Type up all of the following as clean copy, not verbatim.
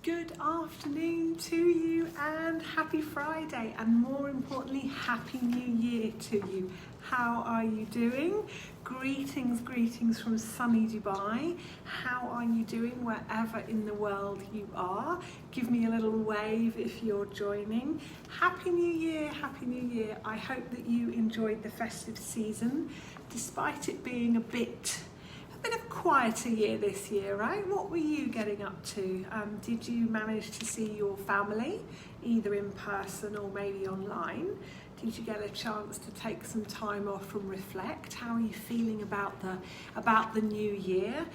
Good afternoon to you and happy Friday, and more importantly, happy new year to you. How are you doing? Greetings from sunny Dubai. How are you doing wherever in the world you are? Give me a little wave if you're joining. Happy New Year, Happy New Year. I hope that you enjoyed the festive season, despite it being a bit of a quieter year this year, right? What were you getting up to? Did you manage to see your family, either in person or maybe online? Did you get a chance to take some time off and reflect? How are you feeling about the new year?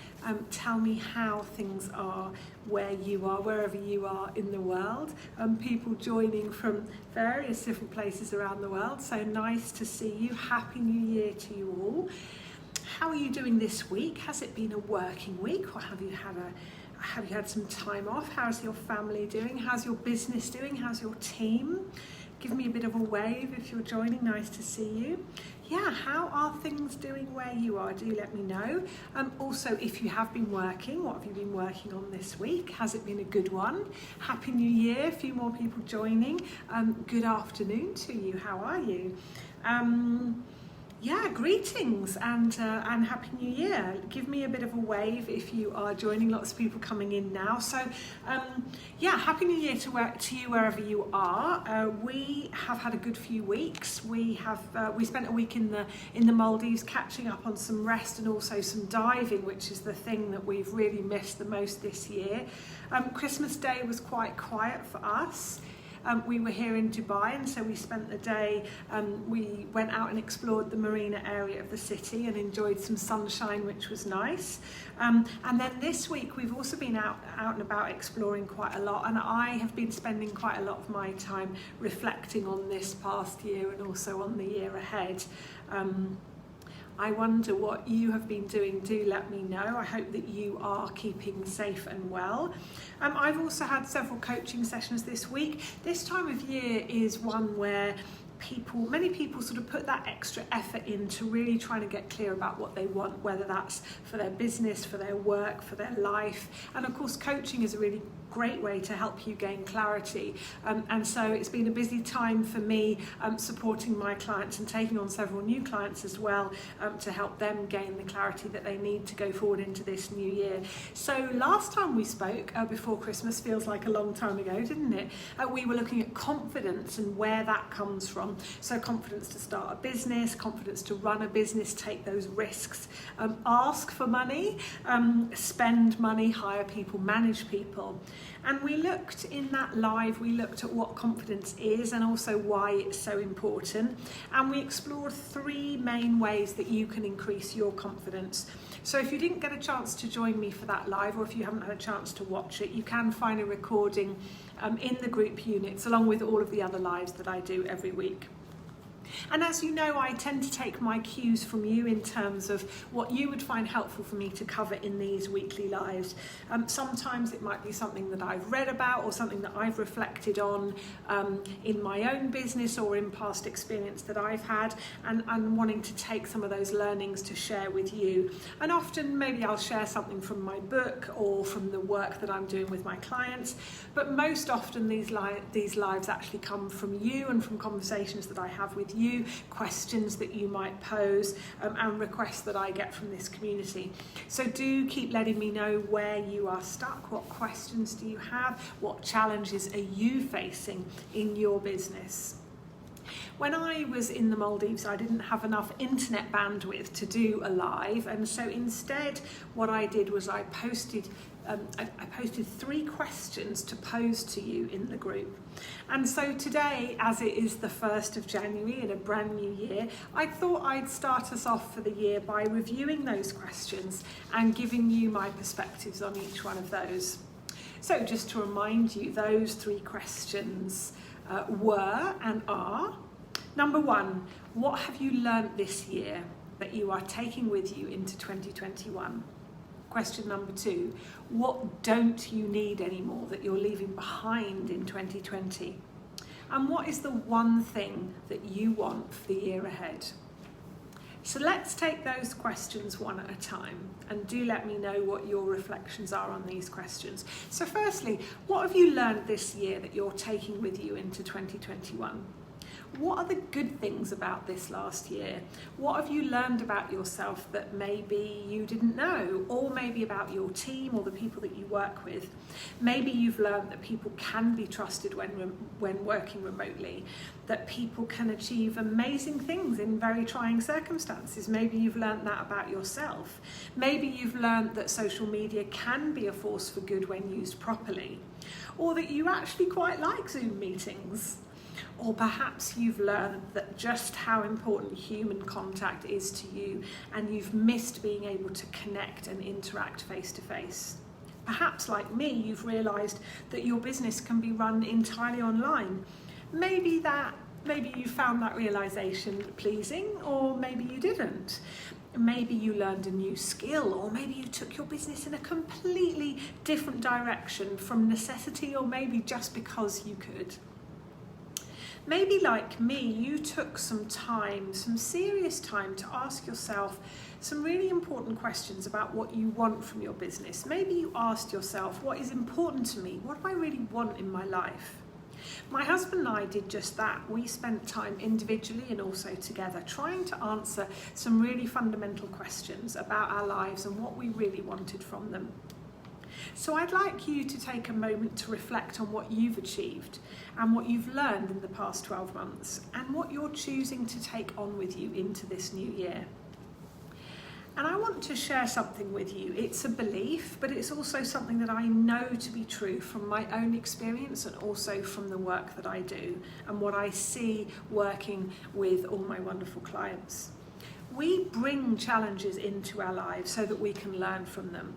Tell me how things are where you are, wherever you are in the world. People joining from various different places around the world, so nice to see you. Happy New Year to you all. How are you doing this week? Has it been a working week, or have you had some time off? How's your family doing? How's your business doing? How's your team? Give me a bit of a wave if you're joining. Nice to see you. Yeah, how are things doing where you are? Do let me know. Also, if you have been working, what have you been working on this week? Has it been a good one? Happy New Year. A few more people joining. Good afternoon to you. How are you? Yeah, greetings and Happy New Year. Give me a bit of a wave if you are joining. Lots of people coming in now. So, yeah, Happy New Year to you wherever you are. We have had a good few weeks. We spent a week in the Maldives catching up on some rest and also some diving, which is the thing that we've really missed the most this year. Christmas Day was quite quiet for us. We were here in Dubai, and so we spent the day, we went out and explored the marina area of the city and enjoyed some sunshine, which was nice. And then this week we've also been out and about exploring quite a lot, and I have been spending quite a lot of my time reflecting on this past year and also on the year ahead. I wonder what you have been doing. Do let me know. I hope that you are keeping safe and well. I've also had several coaching sessions this week. This time of year is one where many people sort of put that extra effort into really trying to get clear about what they want, whether that's for their business, for their work, for their life. And of course, coaching is a really great way to help you gain clarity. And so it's been a busy time for me supporting my clients and taking on several new clients as well to help them gain the clarity that they need to go forward into this new year. So last time we spoke before Christmas, feels like a long time ago, didn't it? We were looking at confidence and where that comes from. So confidence to start a business, confidence to run a business, take those risks, ask for money, spend money, hire people, manage people. And we looked in that live, we looked at what confidence is and also why it's so important. And we explored 3 main ways that you can increase your confidence. So if you didn't get a chance to join me for that live, or if you haven't had a chance to watch it, you can find a recording in the group units along with all of the other lives that I do every week. And as you know, I tend to take my cues from you in terms of what you would find helpful for me to cover in these weekly lives. Sometimes it might be something that I've read about or something that I've reflected on in my own business or in past experience that I've had, and wanting to take some of those learnings to share with you. And often maybe I'll share something from my book or from the work that I'm doing with my clients. But most often these lives actually come from you and from conversations that I have with you, questions that you might pose, and requests that I get from this community. So do keep letting me know where you are stuck, what questions do you have, what challenges are you facing in your business. When I was in the Maldives, I didn't have enough internet bandwidth to do a live, and so instead what I did was I posted 3 questions to pose to you in the group. And so today, as it is the 1st of January in a brand new year, I thought I'd start us off for the year by reviewing those questions and giving you my perspectives on each one of those. So just to remind you, those 3 questions were and are: number 1, what have you learnt this year that you are taking with you into 2021? Question number 2, what don't you need anymore that you're leaving behind in 2020? And what is the one thing that you want for the year ahead? So let's take those questions one at a time, and do let me know what your reflections are on these questions. So firstly, what have you learned this year that you're taking with you into 2021? What are the good things about this last year? What have you learned about yourself that maybe you didn't know, or maybe about your team or the people that you work with? Maybe you've learned that people can be trusted when working remotely, that people can achieve amazing things in very trying circumstances. Maybe you've learned that about yourself. Maybe you've learned that social media can be a force for good when used properly, or that you actually quite like Zoom meetings. Or perhaps you've learned that just how important human contact is to you, and you've missed being able to connect and interact face to face. Perhaps, like me, you've realised that your business can be run entirely online. Maybe you found that realisation pleasing, or maybe you didn't. Maybe you learned a new skill, or maybe you took your business in a completely different direction from necessity, or maybe just because you could. Maybe, like me, you took some time, some serious time, to ask yourself some really important questions about what you want from your business. Maybe you asked yourself, what is important to me? What do I really want in my life? My husband and I did just that. We spent time individually and also together trying to answer some really fundamental questions about our lives and what we really wanted from them. So I'd like you to take a moment to reflect on what you've achieved and what you've learned in the past 12 months, and what you're choosing to take on with you into this new year. And I want to share something with you. It's a belief, but it's also something that I know to be true from my own experience, and also from the work that I do and what I see working with all my wonderful clients. We bring challenges into our lives so that we can learn from them.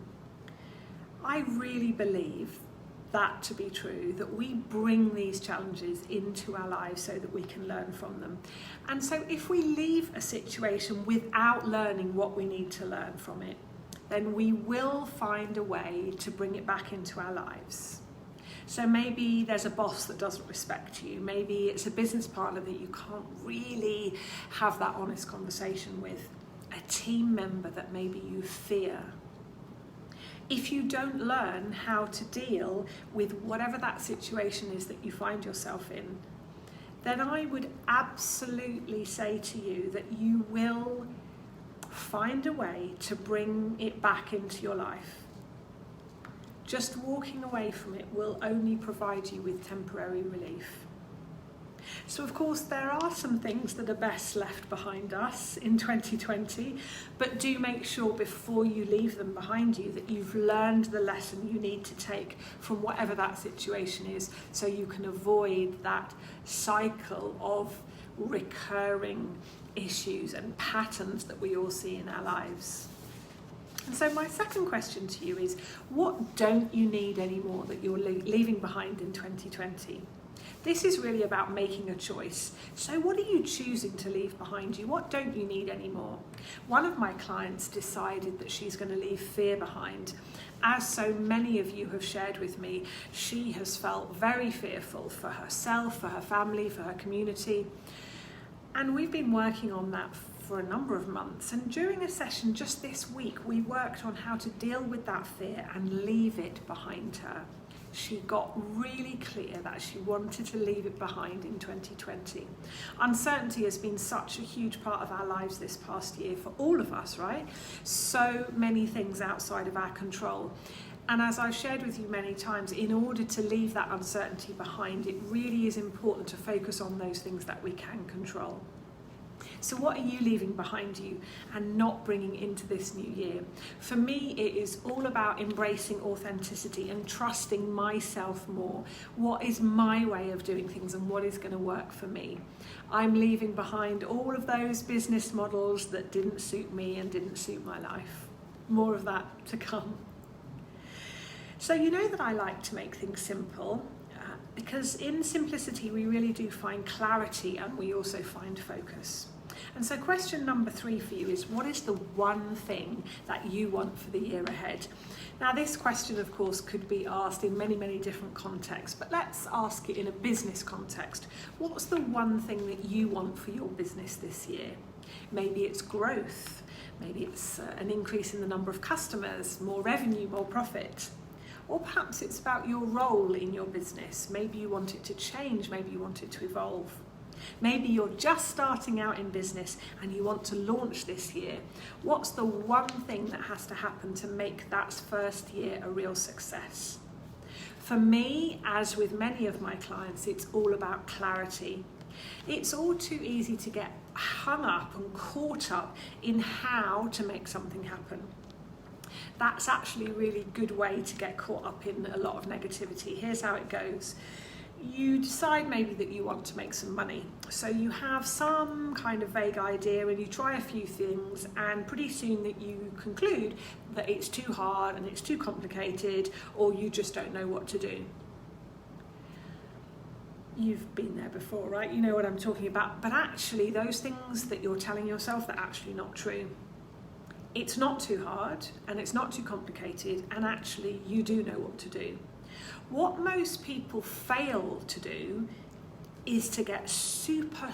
I really believe that to be true, that we bring these challenges into our lives so that we can learn from them. And so if we leave a situation without learning what we need to learn from it, then we will find a way to bring it back into our lives. So maybe there's a boss that doesn't respect you. Maybe it's a business partner that you can't really have that honest conversation with. A team member that maybe you fear. If you don't learn how to deal with whatever that situation is that you find yourself in, then I would absolutely say to you that you will find a way to bring it back into your life. Just walking away from it will only provide you with temporary relief. So of course there are some things that are best left behind us in 2020, but do make sure before you leave them behind you that you've learned the lesson you need to take from whatever that situation is, so you can avoid that cycle of recurring issues and patterns that we all see in our lives. And so my second question to you is, what don't you need anymore that you're leaving behind in 2020? This is really about making a choice. So what are you choosing to leave behind you? What don't you need anymore? One of my clients decided that she's going to leave fear behind. As so many of you have shared with me, she has felt very fearful for herself, for her family, for her community. And we've been working on that for a number of months. And during a session just this week, we worked on how to deal with that fear and leave it behind her. She got really clear that she wanted to leave it behind in 2020. Uncertainty has been such a huge part of our lives this past year for all of us, right? So many things outside of our control. And as I've shared with you many times, in order to leave that uncertainty behind, it really is important to focus on those things that we can control. So what are you leaving behind you and not bringing into this new year? For me, it is all about embracing authenticity and trusting myself more. What is my way of doing things and what is going to work for me? I'm leaving behind all of those business models that didn't suit me and didn't suit my life. More of that to come. So you know that I like to make things simple, because in simplicity we really do find clarity, and we also find focus. And so question number 3 for you is, what is the one thing that you want for the year ahead? Now this question of course could be asked in many, many different contexts, but let's ask it in a business context. What's the one thing that you want for your business this year? Maybe it's growth. Maybe it's an increase in the number of customers, more revenue, more profit. Or perhaps it's about your role in your business. Maybe you want it to change, maybe you want it to evolve. Maybe you're just starting out in business and you want to launch this year. What's the one thing that has to happen to make that first year a real success? For me, as with many of my clients, it's all about clarity. It's all too easy to get hung up and caught up in how to make something happen. That's actually a really good way to get caught up in a lot of negativity. Here's how it goes. You decide maybe that you want to make some money. So you have some kind of vague idea and you try a few things, and pretty soon that you conclude that it's too hard and it's too complicated, or you just don't know what to do. You've been there before, right? You know what I'm talking about. But actually, those things that you're telling yourself are actually not true. It's not too hard and it's not too complicated, and actually you do know what to do. What most people fail to do is to get super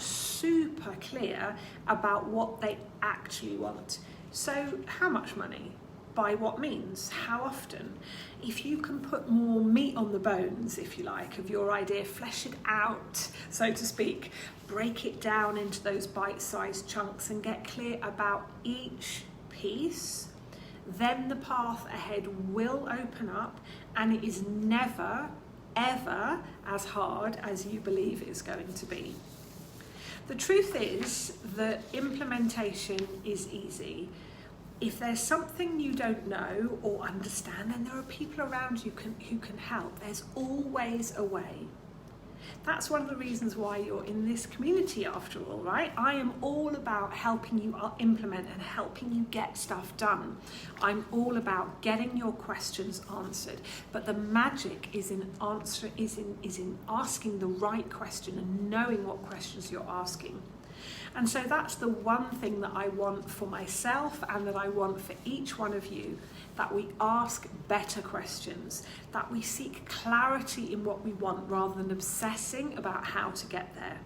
clear about what they actually want. So how much money? By what means? How often? If you can put more meat on the bones, if you like, of your idea, flesh it out, so to speak, break it down into those bite-sized chunks and get clear about each piece, then the path ahead will open up, and it is never, ever as hard as you believe it's going to be. The truth is that implementation is easy. If there's something you don't know or understand, then there are people around you who can help. There's always a way. That's one of the reasons why you're in this community after all, right? I am all about helping you implement and helping you get stuff done. I'm all about getting your questions answered. But the magic is in asking the right question and knowing what questions you're asking. And so that's the one thing that I want for myself and that I want for each one of you, that we ask better questions, that we seek clarity in what we want rather than obsessing about how to get there.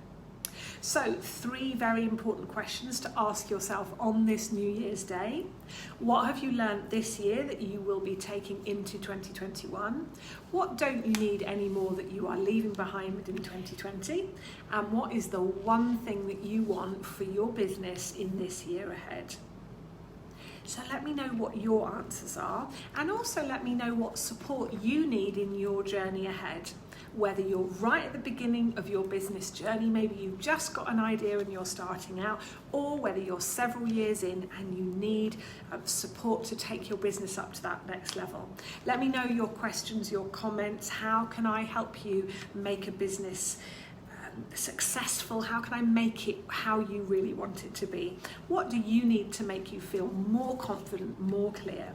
So 3 very important questions to ask yourself on this New Year's Day. What have you learned this year that you will be taking into 2021? What don't you need anymore that you are leaving behind in 2020? And what is the one thing that you want for your business in this year ahead? So let me know what your answers are, and also let me know what support you need in your journey ahead. Whether you're right at the beginning of your business journey, maybe you've just got an idea and you're starting out, or whether you're several years in and you need support to take your business up to that next level. Let me know your questions, your comments. How can I help you make a business successful? How can I make it how you really want it to be? What do you need to make you feel more confident, more clear?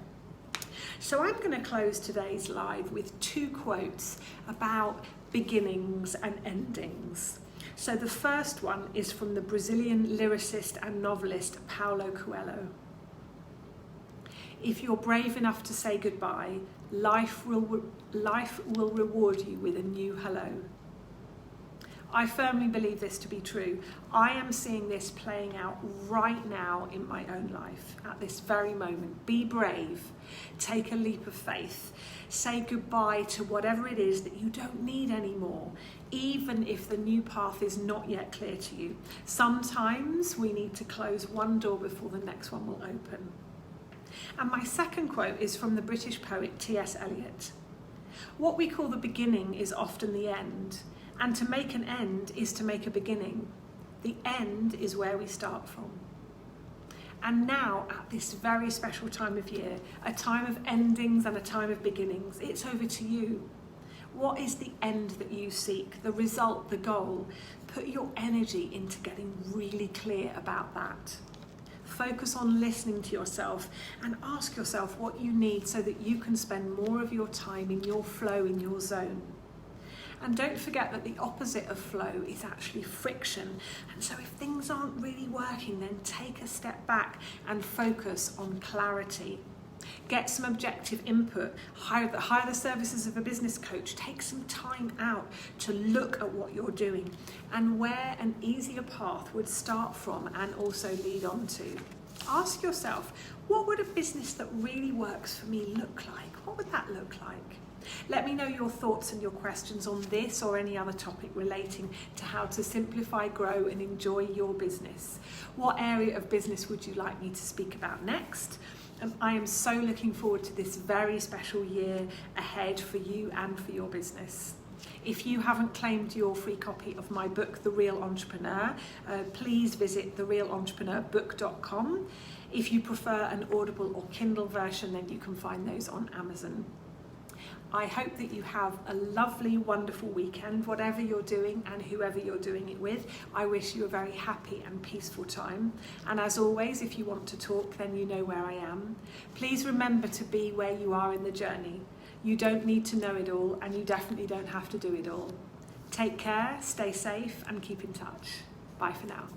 So I'm going to close today's live with 2 quotes about beginnings and endings. So the first one is from the Brazilian lyricist and novelist Paulo Coelho. If you're brave enough to say goodbye, life will reward you with a new hello. I firmly believe this to be true. I am seeing this playing out right now in my own life at this very moment. Be brave, take a leap of faith, say goodbye to whatever it is that you don't need anymore, even if the new path is not yet clear to you. Sometimes we need to close one door before the next one will open. And my second quote is from the British poet T.S. Eliot. What we call the beginning is often the end. And to make an end is to make a beginning. The end is where we start from. And now, at this very special time of year, a time of endings and a time of beginnings, it's over to you. What is the end that you seek, the result, the goal? Put your energy into getting really clear about that. Focus on listening to yourself and ask yourself what you need so that you can spend more of your time in your flow, in your zone. And don't forget that the opposite of flow is actually friction. And so if things aren't really working, then take a step back and focus on clarity. Get some objective input, hire the services of a business coach, take some time out to look at what you're doing and where an easier path would start from and also lead on to. Ask yourself, what would a business that really works for me look like? What would that look like? Let me know your thoughts and your questions on this or any other topic relating to how to simplify, grow and enjoy your business. What area of business would you like me to speak about next? I am so looking forward to this very special year ahead for you and for your business. If you haven't claimed your free copy of my book, The Real Entrepreneur, please visit therealentrepreneur.book.com. If you prefer an Audible or Kindle version, then you can find those on Amazon. I hope that you have a lovely, wonderful weekend, whatever you're doing and whoever you're doing it with. I wish you a very happy and peaceful time. And as always, if you want to talk, then you know where I am. Please remember to be where you are in the journey. You don't need to know it all, and you definitely don't have to do it all. Take care, stay safe, and keep in touch. Bye for now.